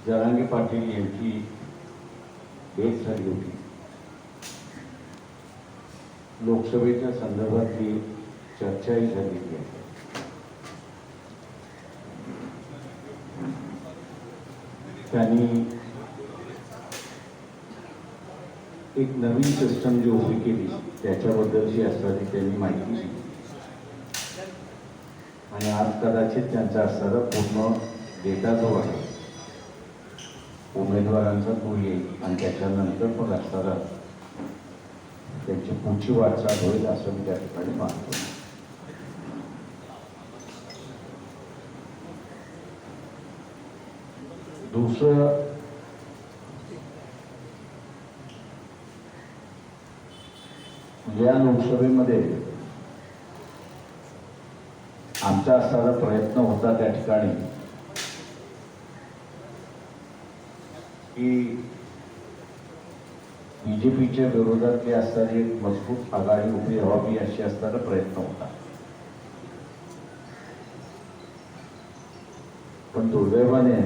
जरांगे पाटील यांची भेट झाली होती. लोकसभेच्या संदर्भातली चर्चाही झालेली आहे. त्यांनी एक नवीन सिस्टम जी उभी केली त्याच्याबद्दलची असणारी त्यांनी माहिती दिली आणि आज कदाचित त्यांचा असणारा पूर्ण डेटा जो आहे उमेदवारांचा तो येईल आणि त्याच्यानंतर पण असणारा त्यांची पुढची वाटचाल होईल असं मी त्या ठिकाणी मानतो. दुसरं, या लोकसभेमध्ये आमचा असणारा प्रयत्न होता त्या ठिकाणी की बीजेपीच्या विरोधातली असणारी एक मजबूत आघाडी उभी व्हावी अशी असणारा प्रयत्न होता. पण दुर्दैवाने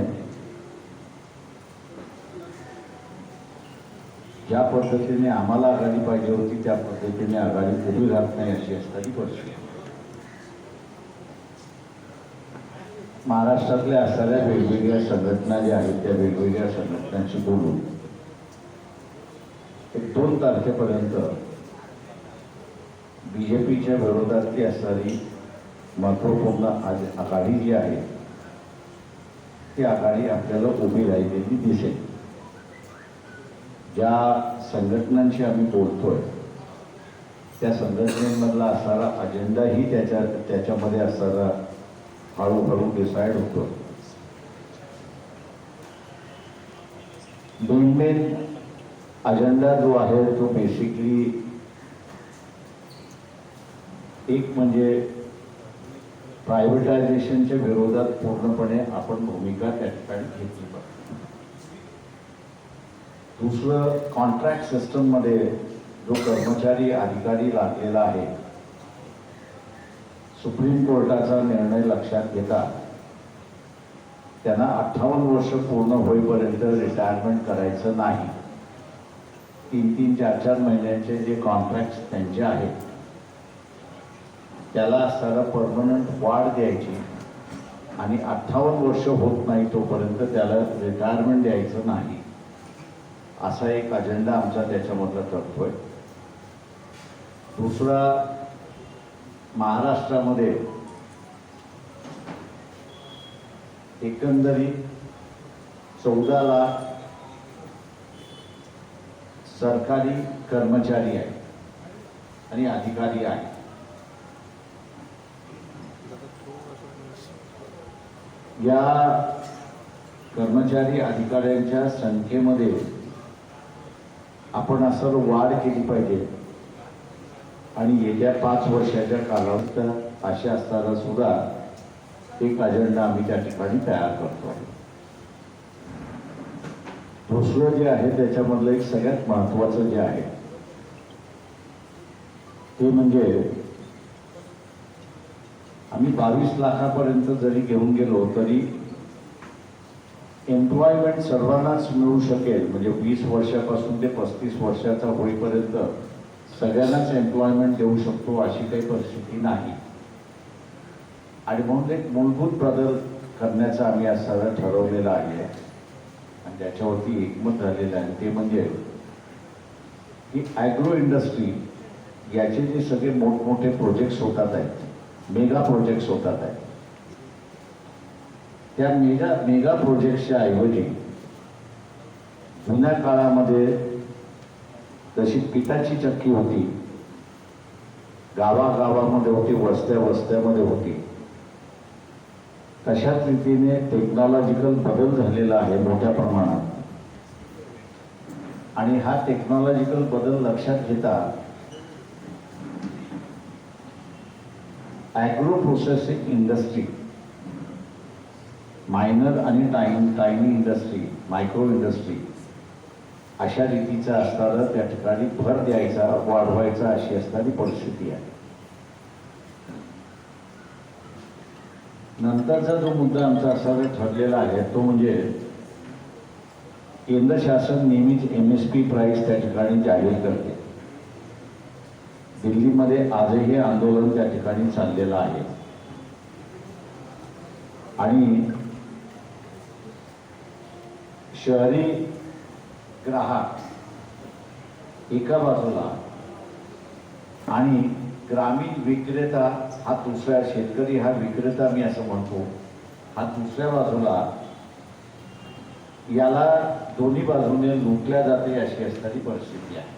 ज्या पद्धतीने आम्हाला आघाडी पाहिजे होती त्या पद्धतीने आघाडी उभी राहत नाही अशी असणारी परिस्थिती. महाराष्ट्रातल्या असणाऱ्या वेगवेगळ्या संघटना ज्या आहेत त्या वेगवेगळ्या संघटनांशी बोलून 2 तारखेपर्यंत बीजेपीच्या विरोधातली असणारी महत्वपूर्ण आघाडी जी आहे ती आघाडी आपल्याला उभी राहिलेली दिसेल. ज्या संघटनांशी आम्ही बोलतोय त्या संघटनेमधला असणारा अजेंडाही त्याच्यामध्ये असणारा हळूहळू डिसाईड होतो. मेन अजेंडा जो आहे तो बेसिकली एक म्हणजे प्रायव्हेटायझेशनच्या विरोधात पूर्णपणे आपण भूमिका त्या ठिकाणी घेतली पाहिजे. दुसरं, कॉन्ट्रॅक्ट सिस्टममध्ये जो कर्मचारी अधिकारी लागलेला आहे सुप्रीम कोर्टाचा निर्णय लक्षात घेता त्यांना 58 वर्ष पूर्ण होईपर्यंत रिटायरमेंट करायचं नाही. 3-3, 4-4 महिन्यांचे जे कॉन्ट्रॅक्ट त्यांचे आहेत त्याला असणारा परमनंट वाढ द्यायची आणि 58 वर्ष होत नाही तोपर्यंत त्याला रिटायरमेंट द्यायचं नाही असा एक अजेंडा आमचा त्याच्यामधला करतोय. दुसरा, महाराष्ट्रामध्ये एकंदरीत 14 लाख सरकारी कर्मचारी आहेत आणि अधिकारी आहेत. या कर्मचारी अधिकाऱ्यांच्या संख्येमध्ये आपण असं वाढ केली पाहिजे आणि येत्या 5 वर्षाच्या कालावधीत असे असताना सुद्धा एक अजेंडा आम्ही त्या ठिकाणी तयार करतो. दुसरं जे आहे त्याच्यामधलं एक सगळ्यात महत्वाचं जे आहे ते म्हणजे आम्ही 22 लाखापर्यंत जरी घेऊन गेलो तरी एम्प्लॉयमेंट सर्वांनाच मिळू शकेल. म्हणजे 20 वर्षापासून ते 35 वर्षाचा होईपर्यंत सगळ्यांनाच एम्प्लॉयमेंट देऊ शकतो अशी काही परिस्थिती नाही. आणि म्हणून एक मूलभूत बदल करण्याचा आम्ही आज सगळं ठरवलेलं आहे आणि त्याच्यावरती एकमत झालेलं आहे. ते म्हणजे की ॲग्रो इंडस्ट्री याचे जे सगळे मोठमोठे प्रोजेक्ट्स होतात आहेत, मेगा प्रोजेक्ट्स होतात आहेत, त्या मेगा प्रोजेक्ट्सच्या ऐवजी जुन्या काळामध्ये जशी पिठाची चक्की होती, गावागावामध्ये होती, वस्त्यामध्ये होती, तशाच रीतीने टेक्नॉलॉजिकल बदल झालेला आहे मोठ्या प्रमाणात. आणि हा टेक्नॉलॉजिकल बदल लक्षात घेता ॲग्रो प्रोसेसिंग इंडस्ट्री, मायनर आणि टायनी इंडस्ट्री, मायक्रो इंडस्ट्री अशा रीतीचा असणारा त्या ठिकाणी भर द्यायचा, वाढवायचा अशी असणारी परिस्थिती आहे. नंतरचा जो मुद्दा आमचा असा ठरलेला आहे तो म्हणजे केंद्र शासन नेहमीच MSP प्राइस त्या ठिकाणी जाहीर करते. दिल्लीमध्ये आजही आंदोलन त्या ठिकाणी चाललेलं आहे. आणि शहरी ग्राहक एका बाजूला आणि ग्रामीण विक्रेता हा दुसऱ्या, शेतकरी हा विक्रेता मी असं म्हणतो, हा दुसऱ्या बाजूला, याला दोन्ही बाजूने लुटल्या जाते अशी असणारी परिस्थिती आहे.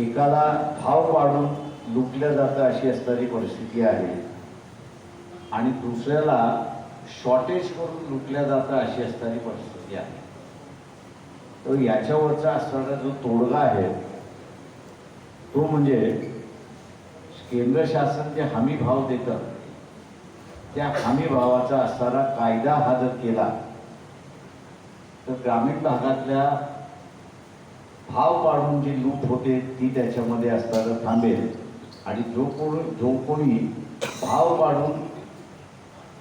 एकाला भाव वाढून लुटल्या जातं अशी असणारी परिस्थिती आहे आणि दुसऱ्याला शॉर्टेज करून लुटल्या जातं अशी असणारी परिस्थिती आहे. तर याच्यावरचा असणारा जो तोडगा आहे तो म्हणजे केंद्र शासन जे हमी भाव देतं त्या हमी भावाचा असणारा कायदा हा जर केला तर ग्रामीण भागातल्या भाव वाढून जी लूट होते ती त्याच्यामध्ये असणारं थांबेल आणि जो कोणी भाव वाढून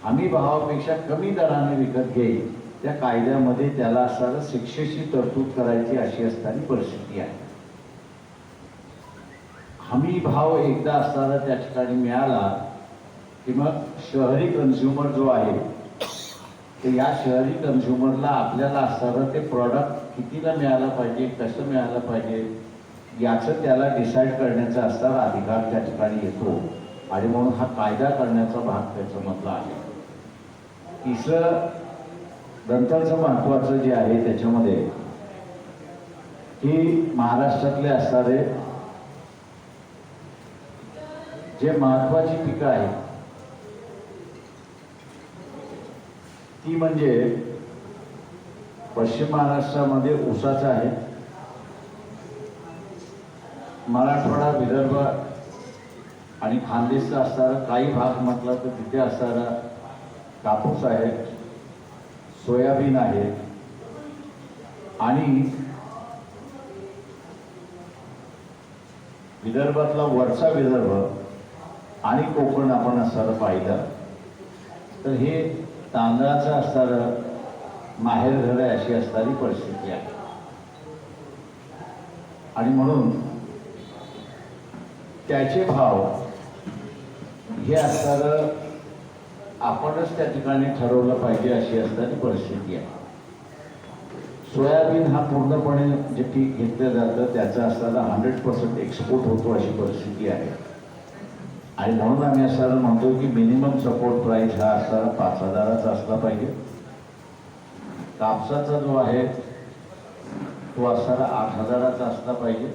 हमी भावापेक्षा कमी दराने विकत घेईल त्या कायद्यामध्ये त्याला असणारं शिक्षेची तरतूद करायची अशी असणारी परिस्थिती आहे. हमी भाव एकदा असताना त्या ठिकाणी मिळाला की मग शहरी कन्झ्युमर जो आहे तर या शहरी कन्झ्युमरला आपल्याला असणारं ते प्रॉडक्ट कितीला मिळालं पाहिजे, कसं मिळालं पाहिजे याचं त्याला डिसाईड करण्याचा असणारा अधिकार त्या ठिकाणी येतो आणि म्हणून हा कायदा करण्याचा भाग त्याच्यामधला आहे. तिसरं नंतरचं महत्त्वाचं जे आहे त्याच्यामध्ये की महाराष्ट्रातले असणारे जे महत्त्वाची पिकं आहेत ती म्हणजे पश्चिम महाराष्ट्रामध्ये ऊसाचं आहे, मराठवाडा, विदर्भ आणि खानदेशचा असणारा काही भाग म्हटलं तर तिथे असणारा कापूस आहे, सोयाबीन आहे आणि विदर्भातला वरचा विदर्भ आणि कोकण आपण असणारं पाहिलं तर हे तांदळाचं असणारं माहेरघर आहे अशी असणारी परिस्थिती आहे. आणि म्हणून त्याचे भाव हे असणारं आपणच त्या ठिकाणी ठरवलं पाहिजे अशी असणारी परिस्थिती आहे. सोयाबीन हा पूर्णपणे जे पीक घेतलं जातं त्याचा असणारा 100% एक्सपोर्ट होतो अशी परिस्थिती आहे. आणि म्हणून आम्ही असं म्हणतो की मिनिमम सपोर्ट प्राइस हा असणारा 5,000चा असला पाहिजे. कापसाचा जो आहे तो असणारा 8,000चा असला पाहिजे.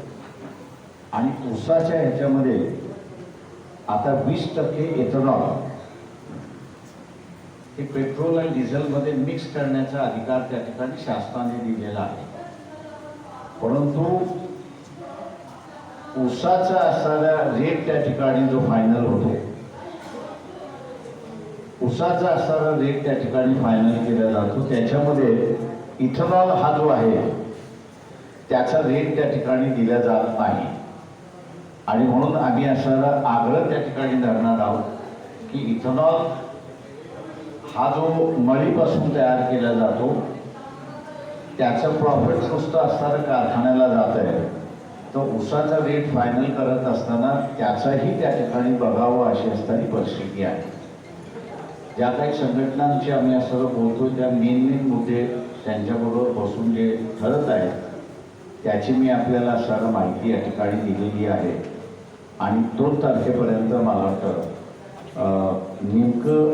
आणि ऊसाच्या ह्याच्यामध्ये आता 20% इथेनॉल हे पेट्रोल आणि डिझेलमध्ये मिक्स करण्याचा अधिकार त्या ठिकाणी शासनाने दिलेला आहे. परंतु ऊसाचा असणारा रेट त्या ठिकाणी जो फायनल होतो, ऊसाचा असणारा रेट त्या ठिकाणी फायनल केला जातो त्याच्यामध्ये इथेनॉल हा जो आहे त्याचा रेट त्या ठिकाणी दिला जात नाही. आणि म्हणून आम्ही असणारा आग्रह त्या ठिकाणी धरणार आहोत की इथेनॉल हा जो मळीपासून तयार केला जातो त्याचं प्रॉफिट नुसतं असणारं कारखान्याला जात आहे, तर ऊसाचा रेट फायनल करत असताना त्याचाही त्या ठिकाणी बघावं अशी असणारी परिस्थिती आहे. ज्या काही संघटनांची आम्ही असं बोलतो त्या मेन मुद्दे त्यांच्याबरोबर बसून जे ठरत आहेत त्याची मी आपल्याला असणारं माहिती या ठिकाणी दिलेली आहे. आणि 2 तारखेपर्यंत मला वाटतं नेमकं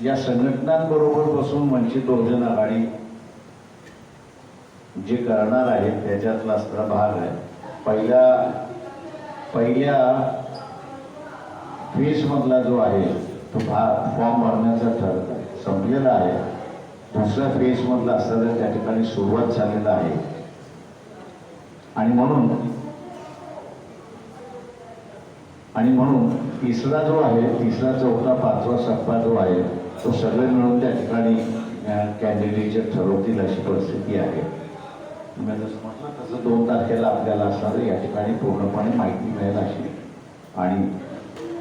या संघटनांबरोबर बसून वंचित बहुजन आघाडी जे करणार आहे त्याच्यातला असणारा भाग आहे. पहिल्या फेजमधला जो आहे तो फॉर्म भरण्याचा ठरत आहे, संपलेला आहे. दुसऱ्या फेजमधला असणारा त्या ठिकाणी सुरुवात झालेला आहे. आणि म्हणून तिसरा जो आहे, तिसरा, चौथा, 5वा, 6वा जो आहे तो सगळे मिळून त्या ठिकाणी कॅन्डिडेट ठरवतील अशी परिस्थिती आहे. मी जसं म्हटलं तसं 2 तारखेला आपल्याला असणारं या ठिकाणी पूर्णपणे माहिती मिळेल अशी आणि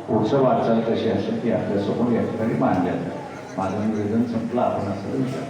पुढचं वाटचाल कशी असेल ती आपल्यासमोर या ठिकाणी मांडल्या जाईल. माझं निवेदन संपलं. आपण असं विचार